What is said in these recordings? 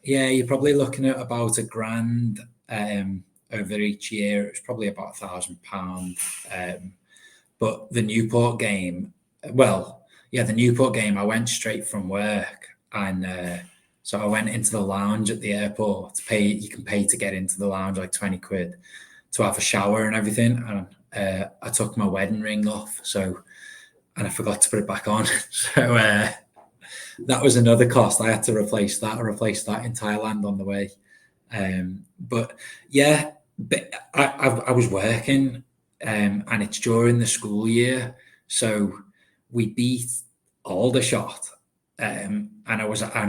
Yeah, you're probably looking at about £1,000 over each year. It was probably about £1,000. But the Newport game, the Newport game, I went straight from work, and so I went into the lounge at the airport. You can pay to get into the lounge, like 20 quid, to have a shower and everything. And I took my wedding ring off, and I forgot to put it back on. So that was another cost. I had to replace that in Thailand on the way. But yeah, I was working, and it's during the school year, so we beat Aldershot. And I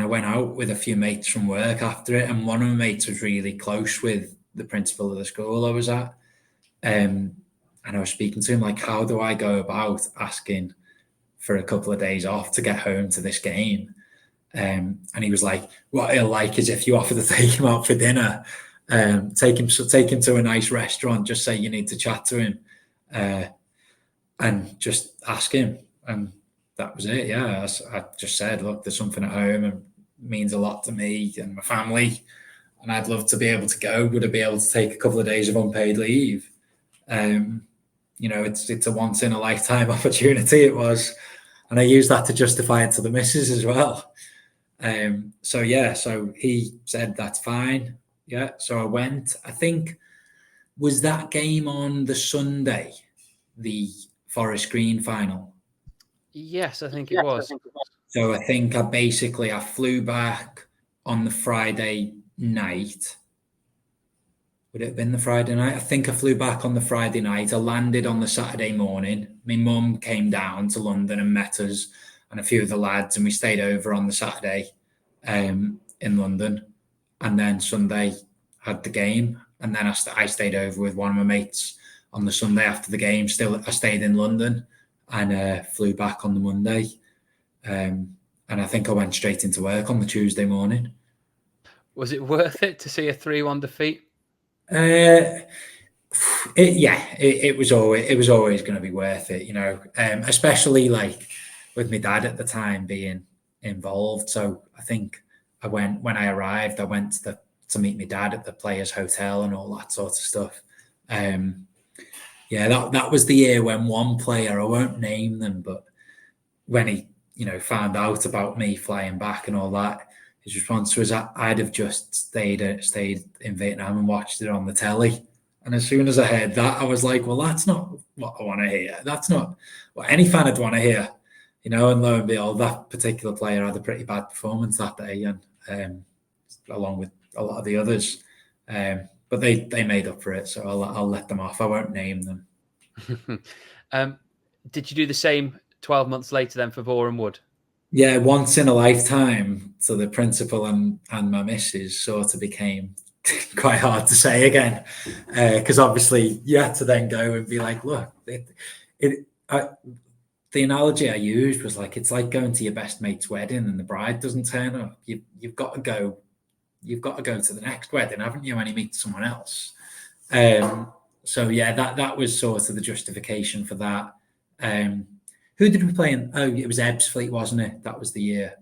went out with a few mates from work after it, and one of my mates was really close with the principal of the school I was at. And I was speaking to him like, how do I go about asking for a couple of days off to get home to this game? And he was like, what he'll like is if you offer to take him out for dinner, take him to a nice restaurant, just say you need to chat to him, and just ask him. And that was it. Yeah, I just said, look, there's something at home and means a lot to me and my family, and I'd love to be able to go. Would I be able to take a couple of days of unpaid leave? It's a once in a lifetime opportunity. It was, and I used that to justify it to the missus as well. So he said that's fine. Yeah, so I went. I think, was that game on the Sunday, the Forest Green final? Yes, I think it was. So I think I flew back on the Friday night. Would it have been the Friday night? I think I flew back on the Friday night. I landed on the Saturday morning. My mum came down to London and met us and a few of the lads, and we stayed over on the Saturday in London. And then Sunday had the game. And then I stayed over with one of my mates on the Sunday after the game. Still, I stayed in London and flew back on the Monday. And I think I went straight into work on the Tuesday morning. Was it worth it to see a 3-1 defeat? It was always going to be worth it, especially like with my dad at the time being involved. So I think when I arrived, I went to meet my dad at the Players Hotel and all that sort of stuff. That was the year when one player, I won't name them, but when he found out about me flying back and all that, his response was, I'd have just stayed in Vietnam and watched it on the telly. And as soon as I heard that, I was like, well, that's not what I want to hear. That's not what any fan would want to hear. And lo and behold, that particular player had a pretty bad performance that day, and along with a lot of the others. But they made up for it, so I'll let them off. I won't name them. Did you do the same 12 months later then for Boreham Wood? Yeah, once in a lifetime. So the principal and my missus sort of became quite hard to say again, because obviously you had to then go and be like, look, the analogy I used was like, it's like going to your best mate's wedding and the bride doesn't turn up. You've got to go to the next wedding, haven't you, when you meet someone else? So yeah, that was sort of the justification for that. Who did we play in? Oh, it was Ebbsfleet, wasn't it? That was the year.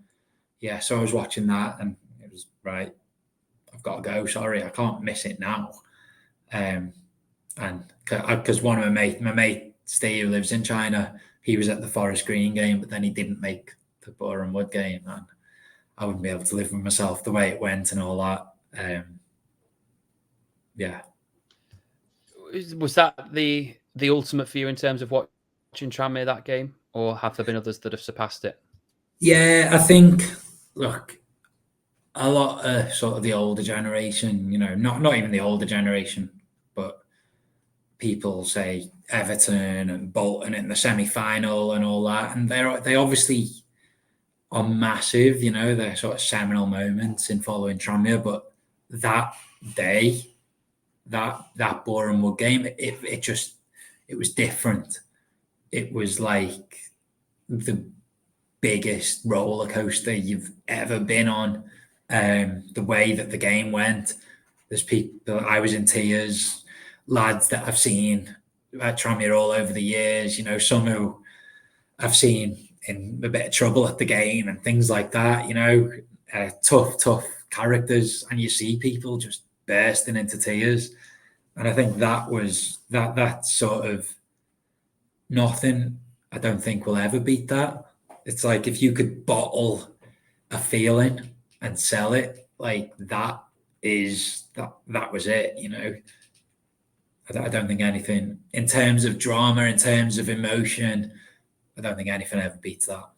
Yeah, so I was watching that and it was, right, I've got to go. Sorry, I can't miss it now. And because one of my mate Steve, who lives in China, he was at the Forest Green game, but then he didn't make the Boreham Wood game. And I wouldn't be able to live with myself the way it went and all that. Yeah. Was that the ultimate for you in terms of watching Tranmere that game? Or have there been others that have surpassed it? Yeah, I think, look, a lot of sort of the older generation, not even the older generation, but people say Everton and Bolton in the semi-final and all that. And they obviously are massive, they're sort of seminal moments in following Tranmere. But that day, that Boreham Wood game, it was different. It was like the biggest roller coaster you've ever been on. The way that the game went, there's people, I was in tears, lads that I've seen at Tranmere all over the years, some who I've seen in a bit of trouble at the game and things like that, tough characters, and you see people just bursting into tears. And I think that sort of nothing, I don't think will ever beat that. It's like if you could bottle a feeling and sell it, like that was it, you know. I don't think anything in terms of drama, in terms of emotion, I don't think anything ever beats that.